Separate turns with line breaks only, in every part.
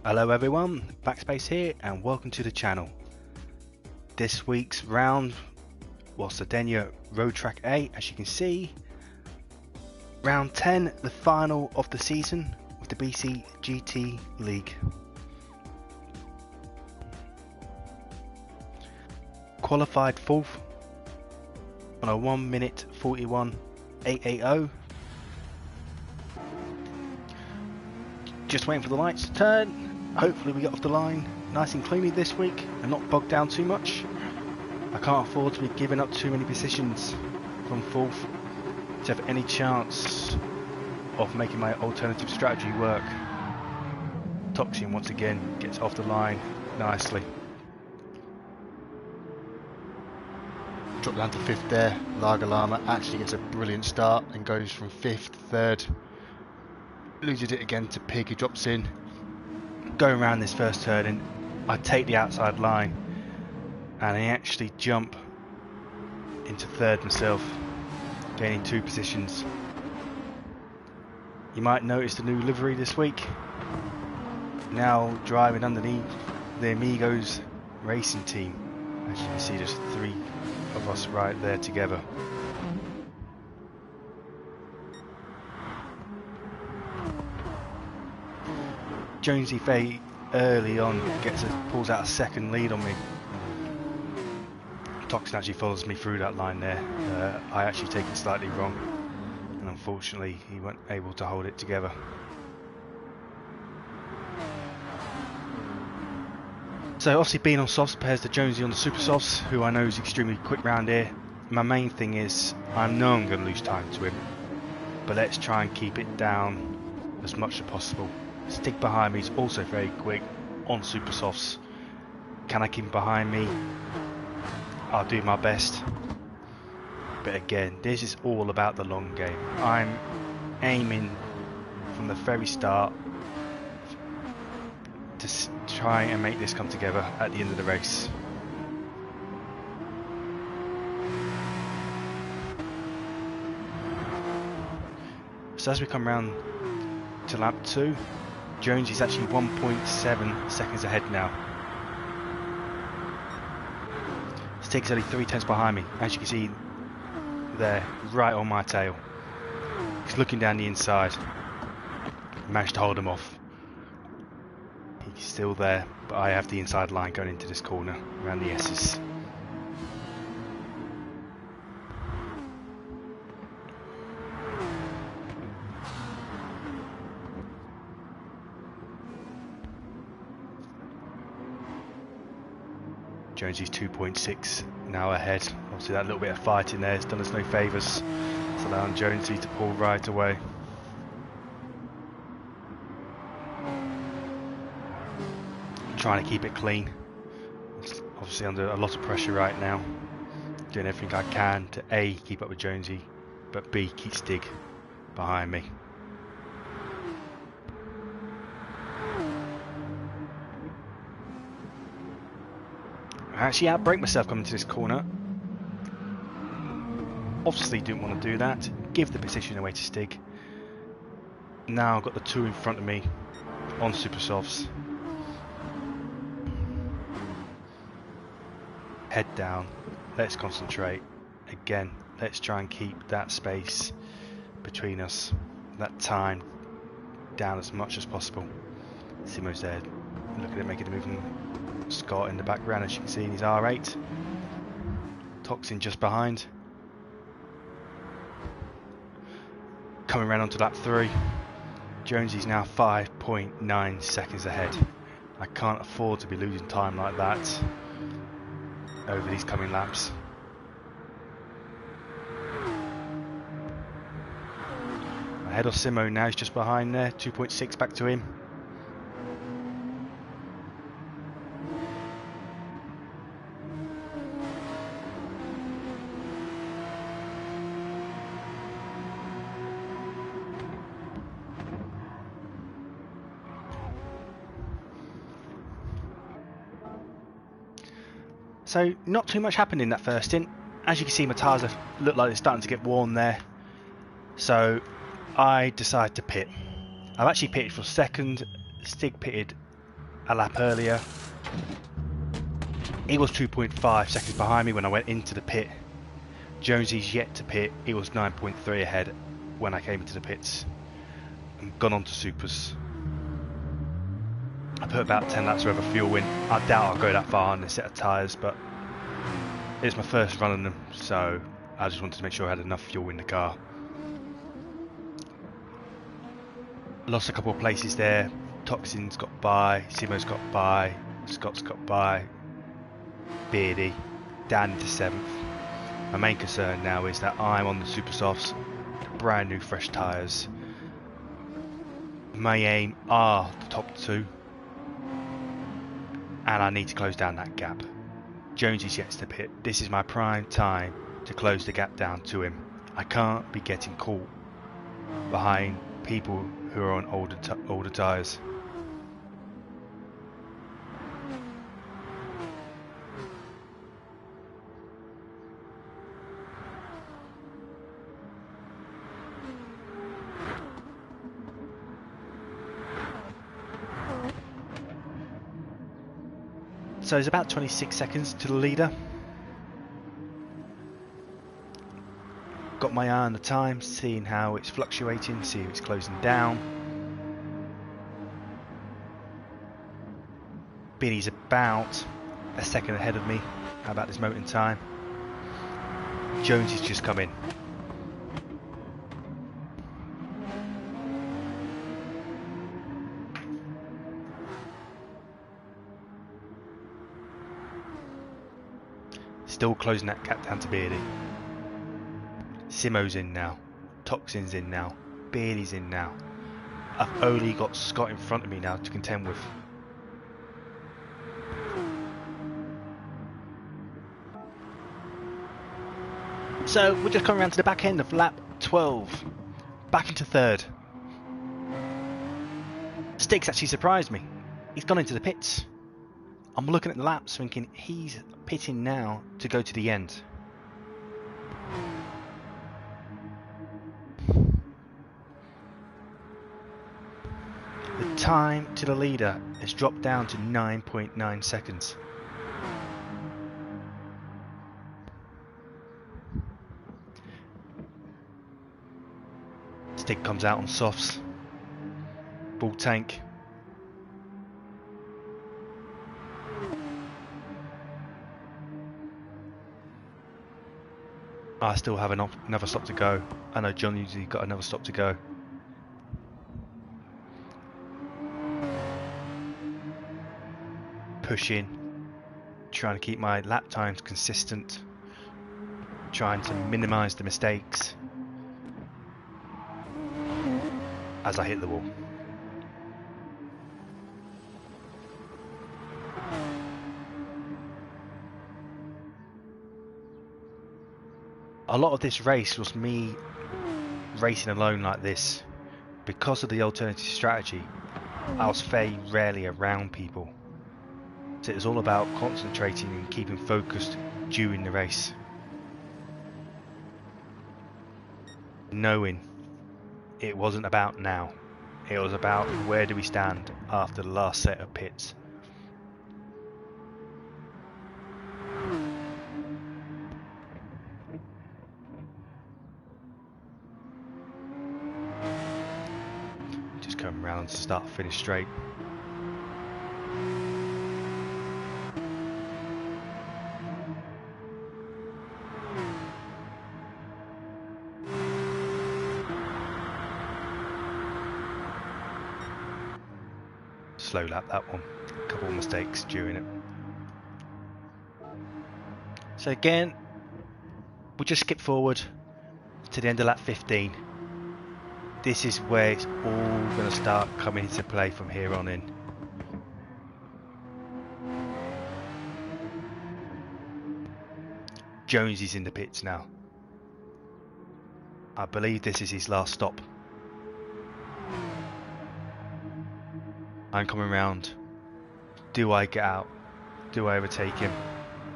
Hello everyone, Backspace here and welcome to the channel. This week's round was Sardegna Road Track A, as you can see. Round 10, the final of the season with the BCGT League. Qualified 4th on a 1 minute 41.880. Just waiting for the lights to turn. Hopefully we get off the line nice and cleanly this week and not bogged down too much. I can't afford to be giving up too many positions from 4th to have any chance of making my alternative strategy work. Toxin once again gets off the line nicely. Drop down to 5th there. Lager Llama actually gets a brilliant start and goes from 5th to 3rd. Loses it again to Pig, who drops in. Going around this first turn and I take the outside line and I actually jump into 3rd myself, gaining 2 positions. You might notice the new livery this week. Now driving underneath the Amigos racing team. As you can see, there's 3 of us right there together. Jonesy Faye early on pulls out a 2nd lead on me. Toxin actually follows me through that line there. I actually take it slightly wrong and unfortunately he wasn't able to hold it together. So obviously being on softs compares to Jonesy on the super softs, who I know is extremely quick round here. My main thing is I know I'm going to lose time to him, but let's try and keep it down as much as possible. Stick behind me is also very quick on super softs. Can I keep him behind me? I'll do my best. But again, this is all about the long game. I'm aiming from the very start to try and make this come together at the end of the race. So as we come round to lap 2, Jones is actually 1.7 seconds ahead now. Stig's only 3 tenths behind me, as you can see there, right on my tail. He's looking down the inside. Managed to hold him off. He's still there, but I have the inside line going into this corner around the S's. Jonesy's 2.6 now ahead. Obviously that little bit of fighting there has done us no favours. It's allowing Jonesy to pull right away. Trying to keep it clean. Obviously under a lot of pressure right now. Doing everything I can to A, keep up with Jonesy, but B, keep Stig behind me. I actually outbrake myself coming to this corner. Obviously didn't want to do that. Give the position away to Stig. Now I've got the 2 in front of me on super softs. Head down. Let's concentrate. Again, let's try and keep that space between us. That time down as much as possible. Simo's there. Look at it making the movement. Scott in the background, as you can see, in his R8. Toxin just behind. Coming around onto lap 3. Jonesy's now 5.9 seconds ahead. I can't afford to be losing time like that over these coming laps. Ahead of Simo now, he's just behind there, 2.6 back to him. So not too much happened in that first stint. As you can see, my tyres look like they're starting to get worn there. So I decided to pit. I've actually pitted for second. Stig pitted a lap earlier. He was 2.5 seconds behind me when I went into the pit. Jonesy's yet to pit. He was 9.3 ahead when I came into the pits. And gone on to supers. I put about 10 laps worth of fuel in. I doubt I'll go that far on this set of tyres, but it's my first run on them, so I just wanted to make sure I had enough fuel in the car. Lost a couple of places there. Toxin's got by, Simo's got by, Scott's got by, Beardy down into 7th. My main concern now is that I'm on the super softs, brand new fresh tyres. My aim are the top 2, and I need to close down that gap. Jonesy's yet to pit. This is my prime time to close the gap down to him. I can't be getting caught behind people who are on older tyres. So it's about 26 seconds to the leader. Got my eye on the time, seeing how it's fluctuating, see if it's closing down. Billy's about a second ahead of me. How about this moment in time? Jonesy's just come in. Still closing that gap down to Beardy. Simo's in now. Toxin's in now. Beardy's in now. I've only got Scott in front of me now to contend with. So we're just coming around to the back end of lap 12. Back into 3rd. Stig's actually surprised me. He's gone into the pits. I'm looking at the laps thinking he's pitting now to go to the end. The time to the leader has dropped down to 9.9 seconds. Stig comes out on softs. Full tank. I still have another stop to go. I know John usually got another stop to go. Pushing, trying to keep my lap times consistent, trying to minimise the mistakes as I hit the wall. A lot of this race was me racing alone like this. Because of the alternative strategy, I was very rarely around people. So it was all about concentrating and keeping focused during the race. Knowing it wasn't about now. It was about where do we stand after the last set of pits. Come round to start finish straight. Slow lap that one. A couple of mistakes during it. So again, we'll just skip forward to the end of lap 15. This is where it's all going to start coming into play from here on in. Jonesy's in the pits now. I believe this is his last stop. I'm coming round. Do I get out? Do I overtake him?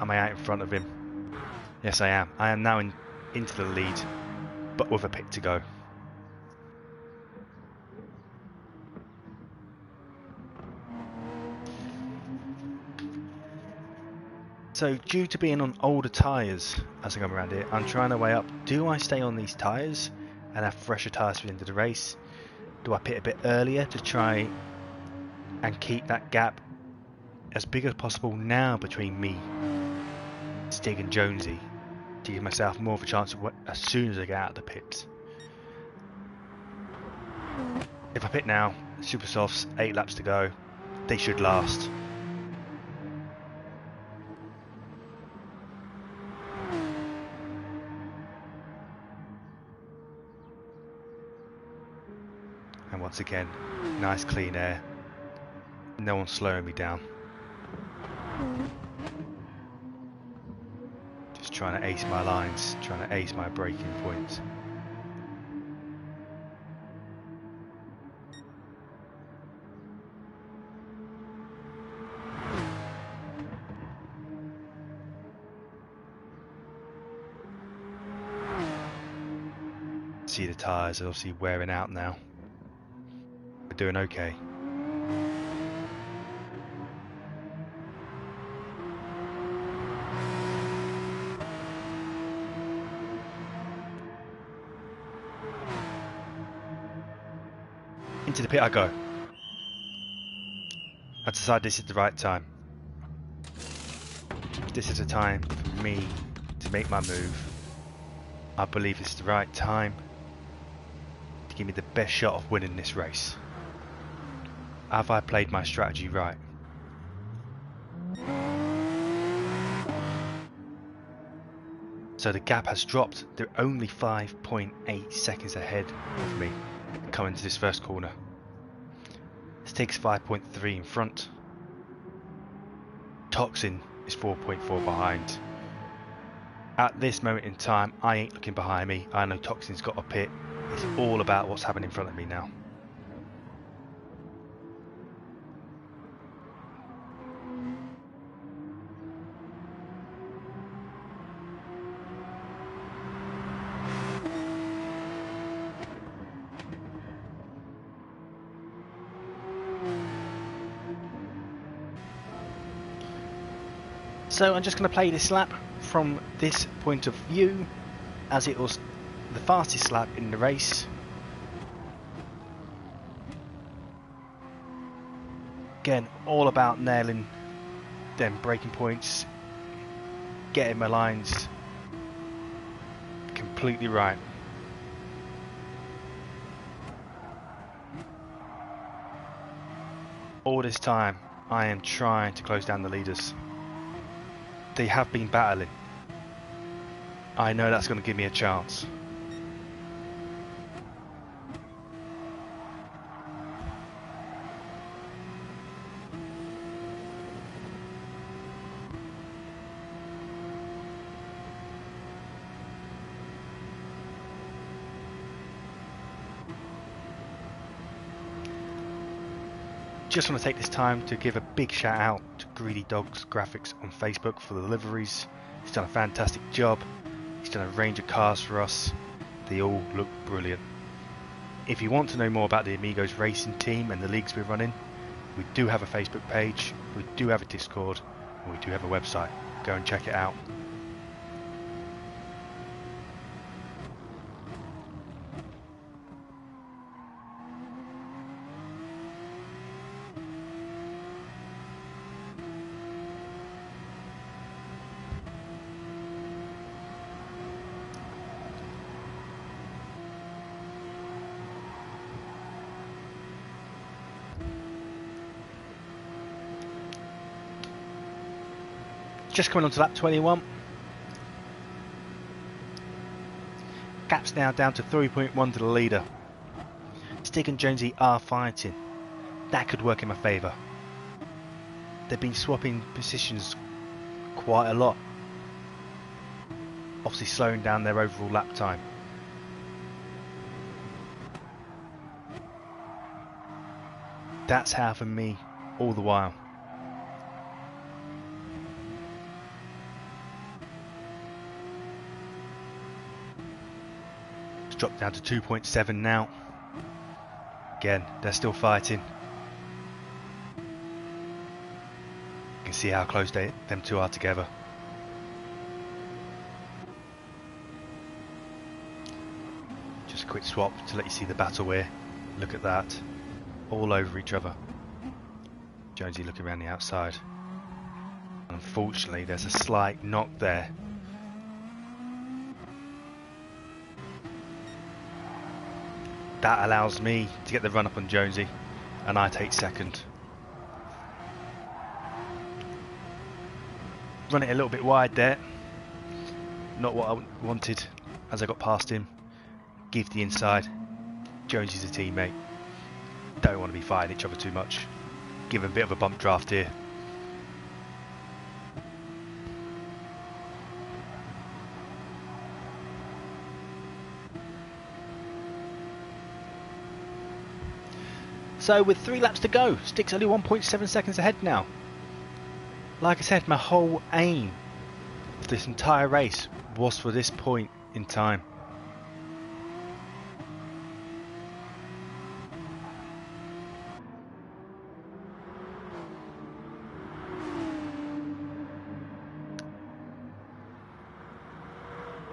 Am I out in front of him? Yes, I am. I am now into the lead, but with a pit to go. So due to being on older tyres as I come around here, I'm trying to weigh up, do I stay on these tyres and have fresher tyres for the end of the race? Do I pit a bit earlier to try and keep that gap as big as possible now between me, Stig and Jonesy, to give myself more of a chance as soon as I get out of the pits? If I pit now, super softs, 8 laps to go, they should last. And once again, nice clean air. No one's slowing me down. Just trying to ace my lines, trying to ace my braking points. See the tyres are obviously wearing out now. We're doing okay. Into the pit I go. I decide this is the right time. This is the time for me to make my move. I believe it's the right time to give me the best shot of winning this race. Have I played my strategy right? So the gap has dropped. They're only 5.8 seconds ahead of me coming to this first corner. Stig's 5.3 in front. Toxin is 4.4 behind. At this moment in time, I ain't looking behind me. I know Toxin's got a pit. It's all about what's happening in front of me now. So I'm just going to play this lap from this point of view, as it was the fastest lap in the race. Again, all about nailing them braking points, getting my lines completely right. All this time, I am trying to close down the leaders. They have been battling. I know that's going to give me a chance. Just want to take this time to give a big shout out to Greedy Dogs Graphics on Facebook for the deliveries. He's done a fantastic job. He's done a range of cars for us. They all look brilliant. If you want to know more about the Amigos racing team and the leagues we're running, we do have a Facebook page, we do have a Discord, and we do have a website. Go and check it out. Just coming on to lap 21. Gap's now down to 3.1 to the leader. Stig and Jonesy are fighting. That could work in my favour. They've been swapping positions quite a lot. Obviously slowing down their overall lap time. That's how for me all the while. dropped down to 2.7 now. Again, they're still fighting. You can see how close them two are together. Just a quick swap to let you see the battle here. Look at that. All over each other. Jonesy looking around the outside. Unfortunately, there's a slight knock there. That allows me to get the run up on Jonesy, and I take second. Run it a little bit wide there. Not what I wanted as I got past him. Give the inside. Jonesy's a teammate. Don't want to be fighting each other too much. Give him a bit of a bump draft here. So with 3 laps to go, Stig's only 1.7 seconds ahead now. Like I said, my whole aim of this entire race was for this point in time.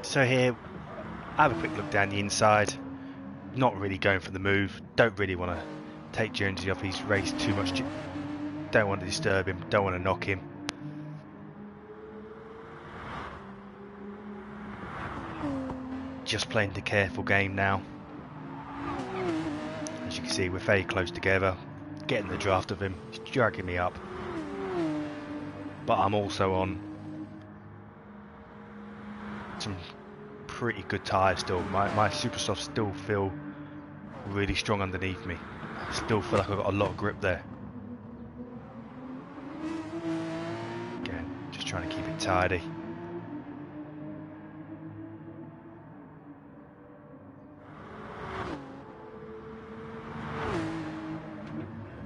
So here, I have a quick look down the inside. Not really going for the move. Don't really want to take Jonesy off his race too much. Don't want to disturb him. Don't want to knock him. Just playing the careful game now. As you can see, we're very close together. Getting the draft of him. He's dragging me up. But I'm also on some pretty good tyres still. My super softs still feel really strong underneath me. I still feel like I've got a lot of grip there. Again, just trying to keep it tidy.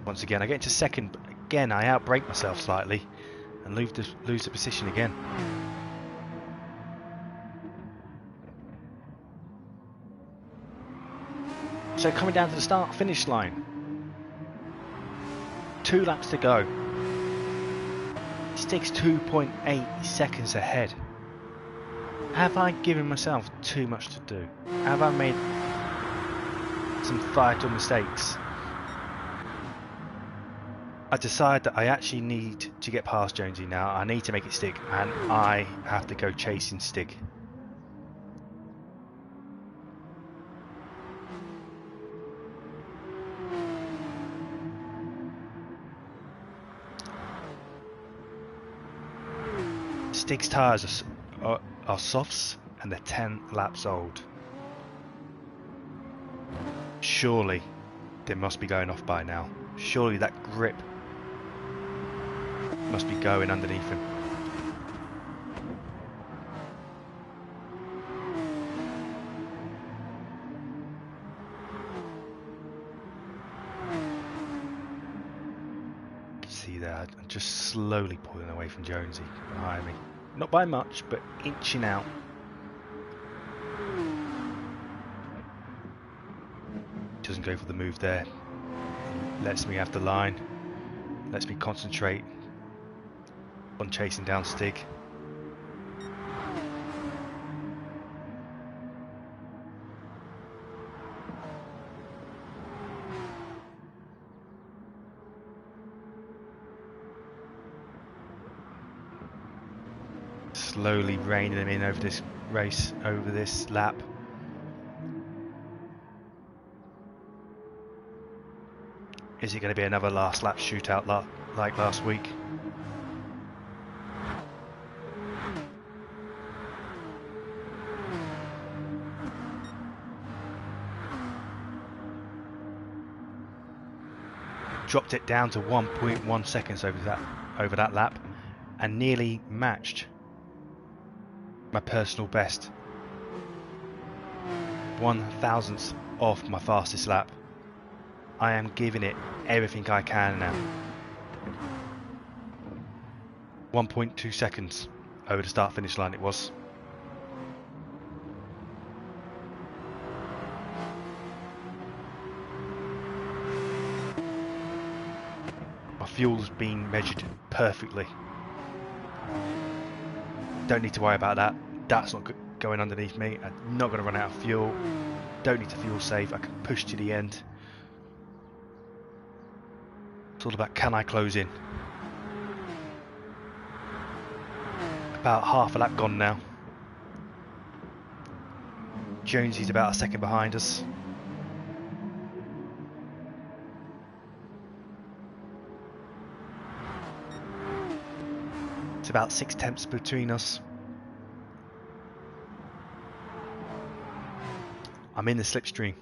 Once again, I get into second, but again I outbrake myself slightly and lose the position again. So coming down to the start-finish line, 2 laps to go. Stig's 2.8 seconds ahead. Have I given myself too much to do? Have I made some vital mistakes? I decide that I actually need to get past Jonesy now. I need to make it stick, and I have to go chasing Stig. Stig's tyres are softs and they're 10 laps old. Surely they must be going off by now. Surely that grip must be going underneath him. You can see there, I'm just slowly pulling away from Jonesy behind me. Not by much, but inching out. Doesn't go for the move there. Lets me have the line. Lets me concentrate on chasing down Stig. Slowly reining them in over this race, over this lap. Is it going to be another last lap shootout like last week? Dropped it down to 1.1 seconds over that lap, and nearly matched my personal best. 1/1000th off my fastest lap. I am giving it everything I can now. 1.2 seconds over the start finish line it was. fuel's been measured perfectly. Don't need to worry about that. That's not going underneath me. I'm not going to run out of fuel. Don't need to fuel save. I can push to the end. It's all about, can I close in? About half of that gone now. Jonesy's about a second behind us. It's about 6/10 between us. I'm in the slipstream.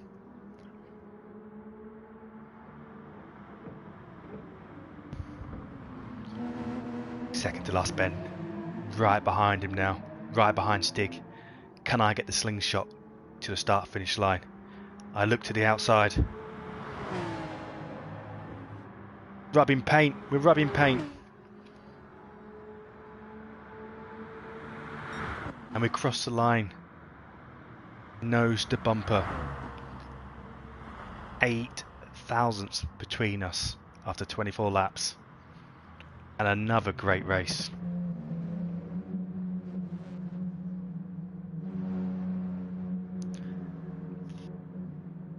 Second to last bend. Right behind him now. Right behind Stig. Can I get the slingshot to the start finish line? I look to the outside. Rubbing paint. We're rubbing paint. And we cross the line. Nose to bumper. 8 thousandths between us after 24 laps. And another great race.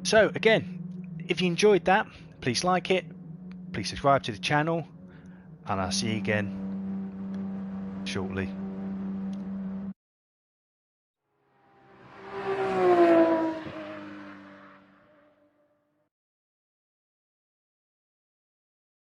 So again, if you enjoyed that, please like it, please subscribe to the channel, and I'll see you again shortly.